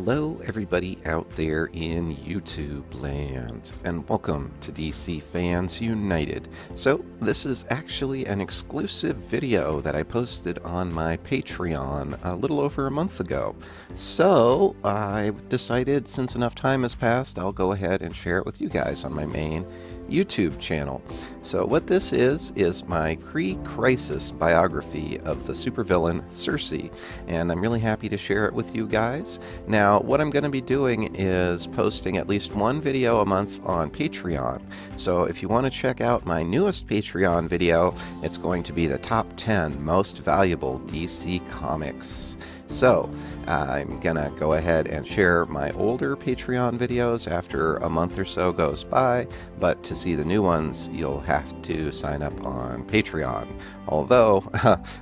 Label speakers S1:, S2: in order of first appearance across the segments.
S1: Hello everybody out there in YouTube land, and welcome to DC Fans United. So this is actually an exclusive video that I posted on my Patreon a little over a month ago. So I decided, since enough time has passed, I'll go ahead and share it with you guys on my main YouTube channel. So what this is my pre-crisis biography of the supervillain Circe, and I'm really happy to share it with you guys. Now, what I'm going to be doing is posting at least one video a month on Patreon. So if you want to check out my newest Patreon video, it's going to be the top 10 most valuable DC comics. So I'm gonna go ahead and share my older Patreon videos after a month or so goes by, but to see the new ones you'll have to sign up on Patreon, although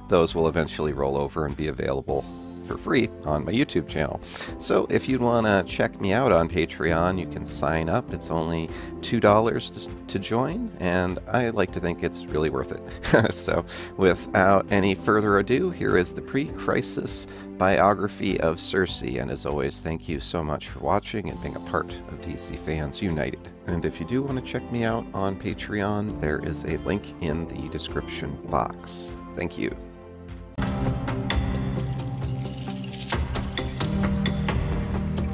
S1: those will eventually roll over and be available for free on my YouTube channel. So if you want to check me out on Patreon, you can sign up. It's only $2 to join, and I like to think it's really worth it. So without any further ado, here is the pre-crisis biography of Circe, and as always, thank you so much for watching and being a part of DC Fans United. And if you do want to check me out on Patreon, there is a link in the description box. Thank you.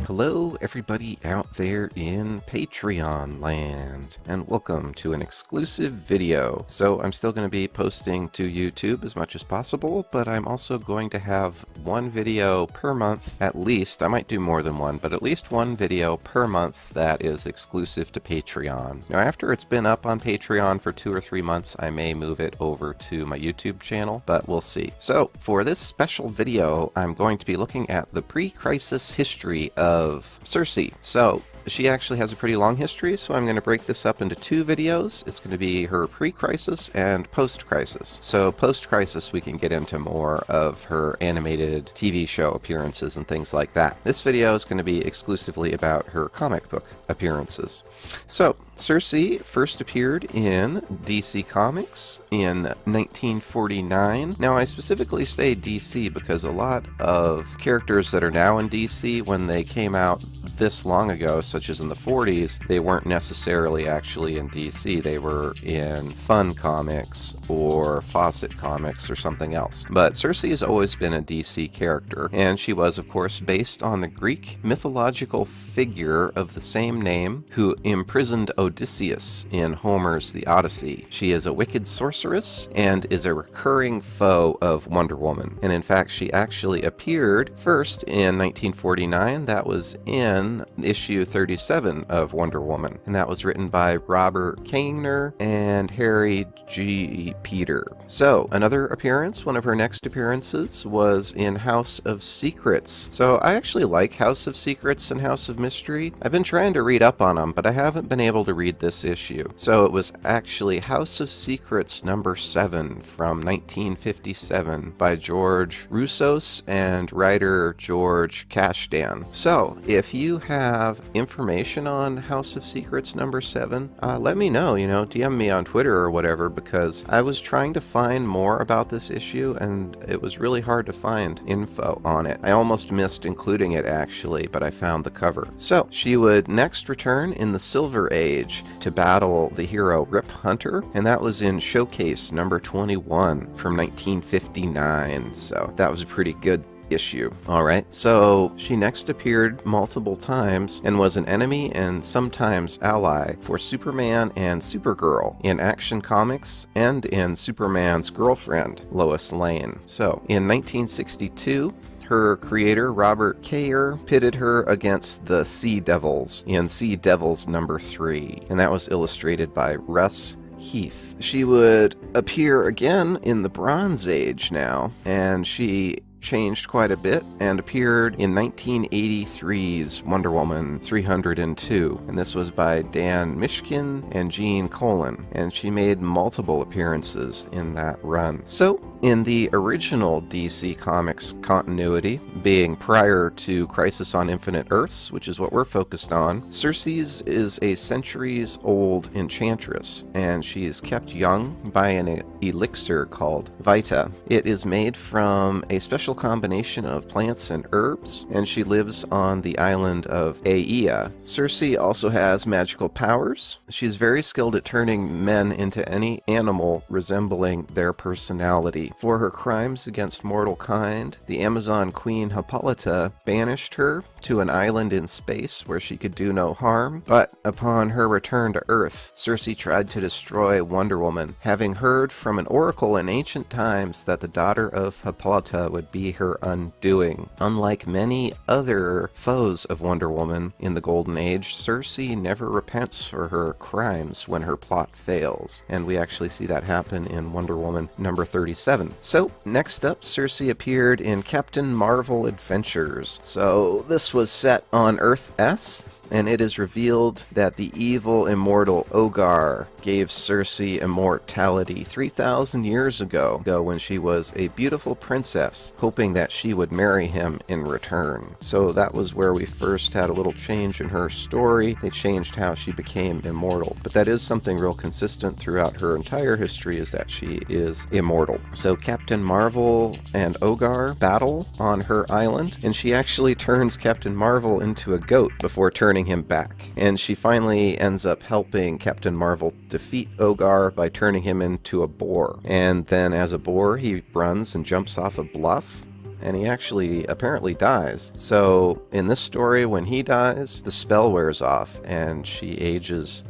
S1: Hello everybody out there in Patreon land, and welcome to an exclusive video. So I'm still going to be posting to YouTube as much as possible, but I'm also going to have one video per month at least. I might do more than one, but at least one video per month that is exclusive to Patreon. Now after it's been up on Patreon for 2 or 3 months, I may move it over to my YouTube channel, but we'll see. So for this special video, I'm going to be looking at the pre-crisis history of Circe. So she actually has a pretty long history, so I'm going to break this up into 2 videos. It's going to be her pre-crisis and post-crisis. So post-crisis we can get into more of her animated TV show appearances and things like that. This video is going to be exclusively about her comic book appearances. So Circe first appeared in DC Comics in 1949. Now I specifically say DC because a lot of characters that are now in DC, when they came out this long ago, such as in the 40s, they weren't necessarily actually in DC. They were in Fun Comics or Fawcett Comics or something else. But Circe has always been a DC character, and she was, of course, based on the Greek mythological figure of the same name who imprisoned Odysseus in Homer's The Odyssey. She is a wicked sorceress and is a recurring foe of Wonder Woman. And in fact, she actually appeared first in 1949. That was in issue 37 of Wonder Woman, and that was written by Robert Kangner and Harry G. Peter. So another appearance, one of her next appearances, was in House of Secrets. So I actually like House of Secrets and House of Mystery. I've been trying to read up on them, but I haven't been able to read this issue. So it was actually House of Secrets number 7 from 1957 by George Roussos and writer George Kashdan. So if you have information on House of Secrets number 7, let me know, DM me on Twitter or whatever, because I was trying to find more about this issue and it was really hard to find info on it. I almost missed including it actually, but I found the cover. So she would next return in the Silver Age to battle the hero Rip Hunter, and that was in Showcase number 21 from 1959. So that was a pretty good issue. Alright, so she next appeared multiple times and was an enemy and sometimes ally for Superman and Supergirl in Action Comics and in Superman's girlfriend, Lois Lane. So in 1962, her creator, Robert Kayer, pitted her against the Sea Devils in Sea Devils number 3, and that was illustrated by Russ Heath. She would appear again in the Bronze Age now, and she changed quite a bit and appeared in 1983's Wonder Woman 302, and this was by Dan Mishkin and Gene Colan, and she made multiple appearances in that run. So In the original DC Comics continuity, being prior to Crisis on Infinite Earths, which is what we're focused on, Circe is a centuries-old enchantress, and she is kept young by an elixir called Vita. It is made from a special combination of plants and herbs, and she lives on the island of Aea. Circe also has magical powers. She's very skilled at turning men into any animal resembling their personality. For her crimes against mortal kind, the Amazon queen Hippolyta banished her to an island in space where she could do no harm, but upon her return to Earth, Circe tried to destroy Wonder Woman, having heard from an oracle in ancient times that the daughter of Hippolyta would be her undoing. Unlike many other foes of Wonder Woman in the Golden Age, Circe never repents for her crimes when her plot fails, and we actually see that happen in Wonder Woman number 37. So, next up, Circe appeared in Captain Marvel Adventures. So, this was set on Earth S, and it is revealed that the evil immortal Ogar gave Circe immortality 3,000 years ago when she was a beautiful princess, hoping that she would marry him in return. So that was where we first had a little change in her story. They changed how she became immortal. But that is something real consistent throughout her entire history, is that she is immortal. So Captain Marvel and Ogar battle on her island, and she actually turns Captain Marvel into a goat before turning him back. And she finally ends up helping Captain Marvel defeat Ogar by turning him into a boar. And then as a boar, he runs and jumps off a bluff, and he actually apparently dies. So in this story, when he dies, the spell wears off, and she ages,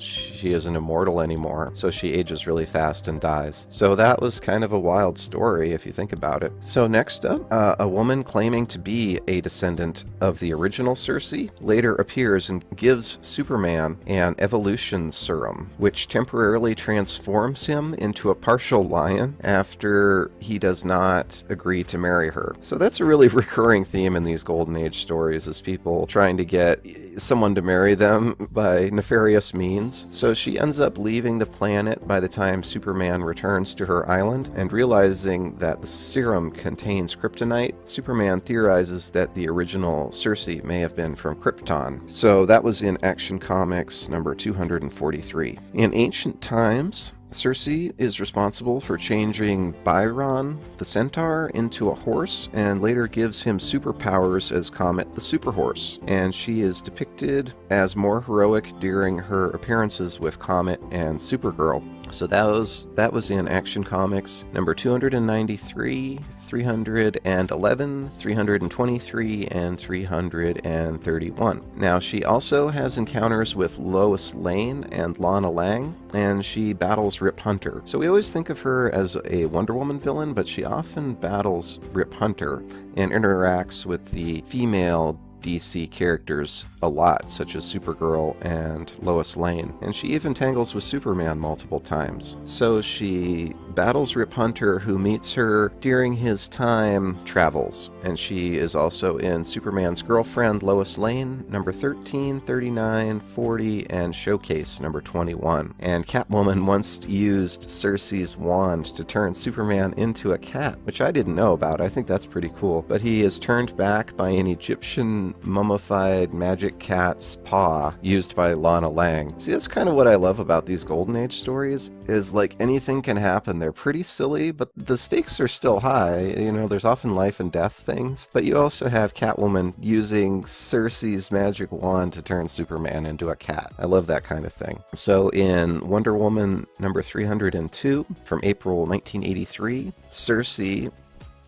S1: she isn't immortal anymore, so she ages really fast and dies. So that was kind of a wild story if you think about it. So next up, a woman claiming to be a descendant of the original Circe later appears and gives Superman an evolution serum, which temporarily transforms him into a partial lion after he does not agree to marry her. So that's a really recurring theme in these Golden Age stories, is people trying to get someone to marry them by nefarious means. So she ends up leaving the planet by the time Superman returns to her island, and realizing that the serum contains kryptonite, Superman theorizes that the original Circe may have been from Krypton. So that was in Action Comics number 243. In ancient times, Circe is responsible for changing Byron the centaur into a horse, and later gives him superpowers as Comet the Superhorse. And she is depicted as more heroic during her appearances with Comet and Supergirl. So that was in Action Comics number 293, 311, 323, and 331. Now, she also has encounters with Lois Lane and Lana Lang, and she battles Rip Hunter. So we always think of her as a Wonder Woman villain, but she often battles Rip Hunter and interacts with the female DC characters a lot, such as Supergirl and Lois Lane, and she even tangles with Superman multiple times. So she battles Rip Hunter, who meets her during his time travels, and she is also in Superman's Girlfriend Lois Lane number 13, 39, 40, and Showcase number 21. And Catwoman once used Circe's wand to turn Superman into a cat, which I didn't know about. I think that's pretty cool. But he is turned back by an Egyptian mummified magic cat's paw used by Lana Lang. See, that's kind of what I love about these Golden Age stories, is like anything can happen. They're pretty silly, but the stakes are still high. You know, there's often life and death things, but you also have Catwoman using Circe's magic wand to turn Superman into a cat. I love that kind of thing. So in Wonder Woman number 302 from April 1983, Circe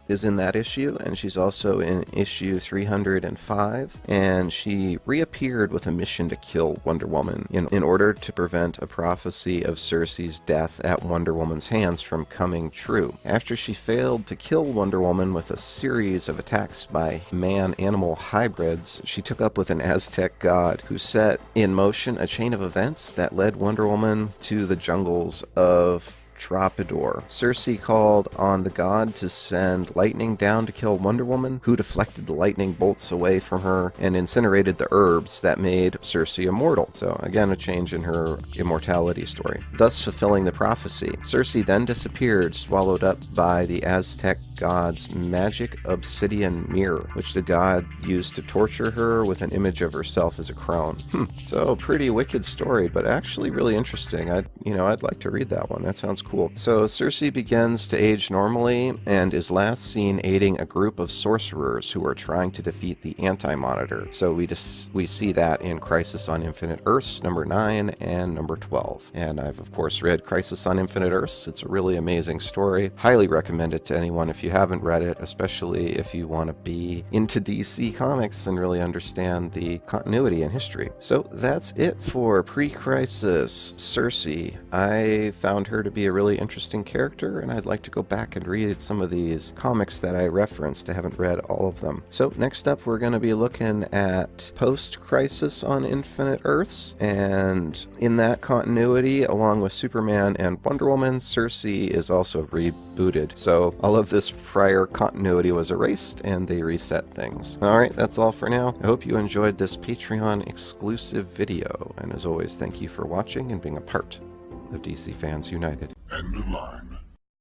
S1: is in that issue, and she's also in issue 305, and she reappeared with a mission to kill Wonder Woman in order to prevent a prophecy of Circe's death at Wonder Woman's hands from coming true. After she failed to kill Wonder Woman with a series of attacks by man-animal hybrids, she took up with an Aztec god who set in motion a chain of events that led Wonder Woman to the jungles of Troubadour. Circe called on the god to send lightning down to kill Wonder Woman, who deflected the lightning bolts away from her and incinerated the herbs that made Circe immortal. So again, a change in her immortality story, thus fulfilling the prophecy. Circe then disappeared, swallowed up by the Aztec god's magic obsidian mirror, which the god used to torture her with an image of herself as a crown. So pretty wicked story, but actually really interesting. I'd like to read that one. That sounds cool. So Circe begins to age normally and is last seen aiding a group of sorcerers who are trying to defeat the Anti-Monitor. So we see that in Crisis on Infinite Earths number 9 and number 12. And I've of course read Crisis on Infinite Earths. It's a really amazing story. Highly recommend it to anyone if you haven't read it, especially if you want to be into DC Comics and really understand the continuity and history. So that's it for Pre-Crisis Circe. I found her to be a really interesting character, and I'd like to go back and read some of these comics that I referenced. I haven't read all of them. So next up, we're going to be looking at Post-Crisis on Infinite Earths, and in that continuity, along with Superman and Wonder Woman, Circe is also rebooted. So all of this prior continuity was erased, and they reset things. Alright, that's all for now. I hope you enjoyed this Patreon exclusive video, and as always, thank you for watching and being a part of DC Fans United.
S2: End of line.